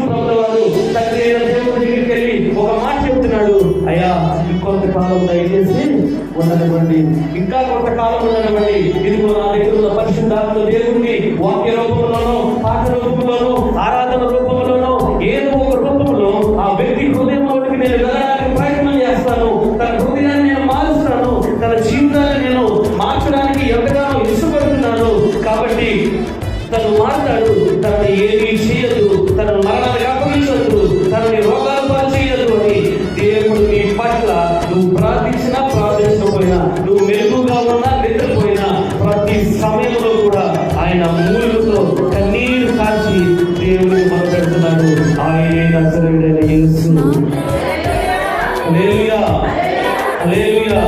ప్రభువారు తండ్రి అయిన దేవుడి దగ్గరికి వెళ్ళి ఒక మాట చెప్తున్నాడు, అయ్యా ఇంకొంతకాలం దయచేసి ఉండనివ్వండి, ఇంకా కొంతకాలం ఉండనివ్వండి. ఇదిగో నా దగ్గర ఉన్న పరిశుద్ధాత్మ దేవుడిని వాక్య రూపంలోనో, పాట రూపంలోనో, ఆరాధన రూపంలోనో, ఏదో ఒక రూపంలో ఆ వ్యక్తి హృదయంలోకి నేను వెళ్ళడానికి ప్రయత్నం చేస్తాను. తన హృదయాన్ని నేను మారుస్తాను, తన జీవితాన్ని నేను మార్చడానికి ఎంతగానో ఇష్టపడుతున్నాను. కాబట్టి తను మాట్లాడు, తనని ఏమీ చేయదు, తనను మరణానికి అప్పగించదు, తనని రోగాలు పాలు చేయదు అని దేవుడు నీ పట్ల నువ్వు ప్రార్థించినా ప్రార్థించకపోయినా, నువ్వు మెరుగుగా ఉన్నా నిద్రపోయినా, ప్రతి సమయంలో కూడా ఆయన మూలుగుతో కన్నీరు కాచి దేవుడిని మొదలుపెడుతున్నాడు. ఆయనే నజరేయుడైన యేసు. హల్లెలూయా, హల్లెలూయా.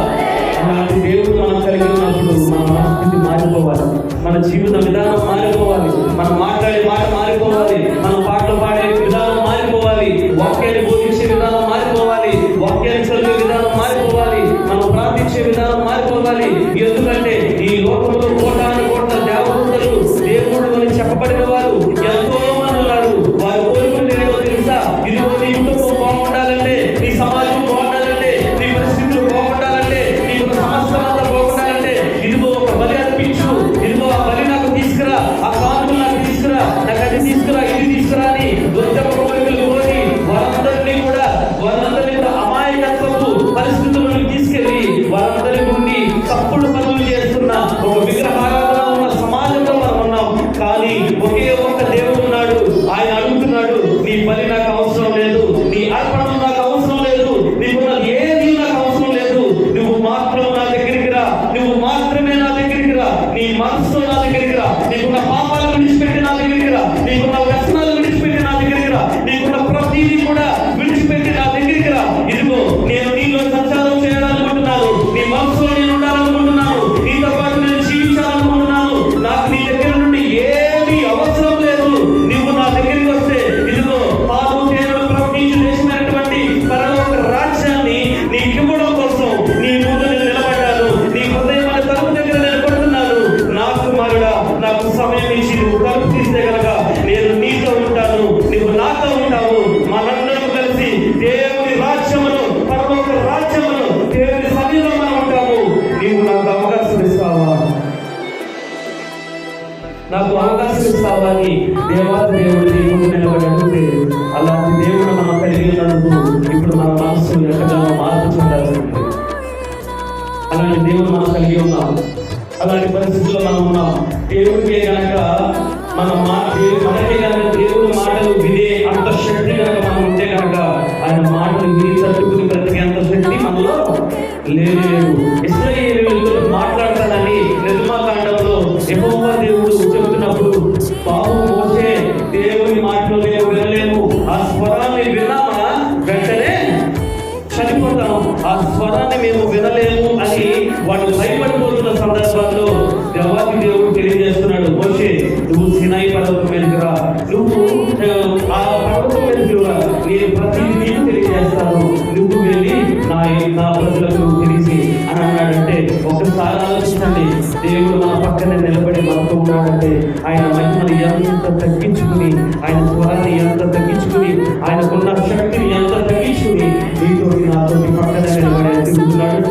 అలాంటి దేవుడు మనం కలిగి ఉన్నప్పుడు మన మనస్థితి మారిపోవాలి, మన జీవిత విధానం మారిపోవాలి, మనం మాట్లాడే మాట మారిపోవాలి, మనం పాటలు పాడే విధానం మారిపోవాలి, వాక్యాన్ని బోధించే విధానం మారిపోవాలి, వాక్యాన్ని చదివే విధానం మారిపోవాలి, మనం ప్రార్థించే విధానం మారిపోవాలి. ఎందుకంటే ఈ లోకంలో కోటాను కోట్ల దేవదూతలు దేవుడు అని చెప్పబడిన వారు ఎంతో మంది ఉన్నారు. వారు కోరుకుని ఏదో తెలుసా? ఇదిగో నీ కుటుంబం బాగుండాలంటే, నీ సమాజం బాగుండాలంటే, నీ పరిస్థితులు బాగుండాలంటే, నీకు సమస్య అంతా బాగుండాలంటే ఇదిగో ఒక బలి అర్పించు, ఇదిగో ఆ బలి నాకు తీసుకురా, ఆ కానుకలు నాకు తీసుకురా, నాకు అది తీసుకురా, ఇది తీసుకురా అని దుర్జప కోరికలు కోరి వారందరినీ కూడా అమాయకత్వపు పరిస్థితులను తీసుకెళ్లి వారందరి నుండి తప్పుడు పనులు చేస్తున్న ఒక విగ్రహారాధన ఉన్న సమాజంలో మనం ఉన్నాం. కానీ ఒకే ఒక్క దేవుడు ఉన్నాడు. ఆయన అడుగుతున్నాడు, నీ బలి నాకు అవసరం లేదు, నీ అర్పణ నాకు అవసరం లేదు, నీకున్నది ఏది నాకు అవసరం లేదు, నువ్వు మాత్రం నా దగ్గరికి రా, నువ్వు మాత్రమే నా దగ్గరికి రా, నీ మనసు నా దగ్గరికి రా, నీకున్న పాపాలను విడిచిపెట్టి నా దగ్గరికి రా, నీకున్న వ్యసనాలు విడిచిపెట్టి నా దగ్గరికి రా, నీకున్న ప్రతిదీ కూడా విడిచిపెట్టి నా దగ్గరికి రా. ఇదిగో నేను నీలో సంచారం చేయాలనుకుంటున్నాను, నీ మనసులో నేను ఉండాలనుకుంటున్నాను, నీతో పాటు నేను జీవించాలనుకుంటున్నాను. నాకు నీ దగ్గర నుండి ఏమీ అవసరం లేదు. నువ్వు నా దగ్గరికి వస్తే ఇదిగో పాలు తేనెలు ప్రవహించు దేశమైనటువంటి పరలోక రాజ్యాన్ని నీకు ఇవ్వడం కోసం నీ ముందు నేను నిలబడ్డాను. నీ హృదయం అనే తలుపు దగ్గర నేను కొడుతున్నాను. నాకు మరుడా, నాకు సమయం ఇచ్చి నువ్వు తలుపు తీస్తే కనుక నేను నీతో ఉంటాను, నువ్వు నాతో ఉంటావు. మనందరం కలిసి దేవుని రాజ్యమును, పరలోక రాజ్యమును, దేవుని సన్నిధిలో మనం ఉంటాము. నీవు నాకు అవకాశం ఇస్తావా? నాకు అవకాశం ఇస్తావా అని దేవాది దేవుడు నీ ముందు నిలబడి అడిగితే, అలాంటి దేవుడు మనం కలిగి ఉన్నందుకు ఇప్పుడు మన మనసు ఎంతగానో మార్చుకుంటారు. అలాంటి దేవుడు మనం కలిగి ఉన్నాం. అలాంటి పరిస్థితుల్లో మనం ఉన్నాం. దేవుడికే కనుక మనకే కనుక దేవుడి మాటలు వినే అంత శక్తి కనుక మనం ఉంటే కనుక ఆయన మాటలు విని తట్టుకుని బ్రతికే అంత శక్తి మనలో లేదు. ఇశ్రాయేలీయులతో మాట్లాడతానని నిర్మాకాండంలో యెహోవా దేవుడు చెబుతున్నప్పుడు, బాబు మోసే దేవుని మాటలు మేము వినలేము, ఆ స్వరాన్ని విన్నామా వెంటనే చనిపోతాం, ఆ స్వరాన్ని మేము వినలేము అని వాళ్ళు భయపడిపోతున్న సందర్భంలో దేవాది దేవుడు తెలియజేస్తున్నాడు, మోషే నువ్వు సినాయి పర్వతం మీదకి రా, నువ్వు ఆ పర్వతం మీదకి రా, నేను ప్రతిదీ నీకు తెలియజేస్తాను, నువ్వు వెళ్ళి నా ప్రజలకు తెలిసి అని అన్నాడంటే ఒకసారి ఆలోచించండి. దేవుడు మన పక్కనే నిలబడి మనతో ఉన్నాడంటే ఆయన మహిమని ఎంత తగ్గించుకుని, ఆయన స్వరాన్ని ఎంత తగ్గించుకుని, ఆయనకున్న శక్తిని ఎంత తగ్గించుకుని నీతో నాతో పక్కనే నిలబడి తిరుగుతున్నాడు.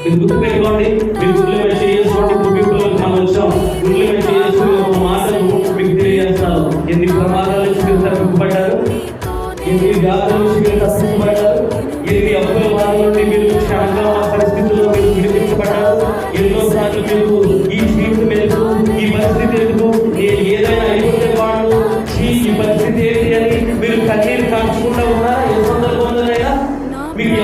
మీరు గుర్తు పెట్టుకోండి, మీరు గుళ్ళు పెట్టి చేసుకోండి. కుటుంబంలోకి మనం వచ్చాం, గుళ్ళు పెట్టి చేసుకుని ఒక మాటలు మీకు తెలియజేస్తాను. ఎన్ని ప్రమాదాల నుంచి మీరు తప్పించబడ్డారు, ఎన్ని వ్యాధుల నుంచి మీరు తప్పించబడ్డారు, ఎన్ని అప్పుల బాధ నుండి మీరు క్షణంగా పరిస్థితుల్లో మీరు విడిపించబడ్డారు. ఎన్నోసార్లు మీకు ఈ జీవితం ఎందుకు, ఈ పరిస్థితి ఎందుకు, నేను ఏదైనా అయిపోతే వాళ్ళు ఈ పరిస్థితి ఏంటి అని మీరు కన్నీరు కాల్చకుండా ఉన్నారా? ఏ సందర్భంలోనైనా మీకు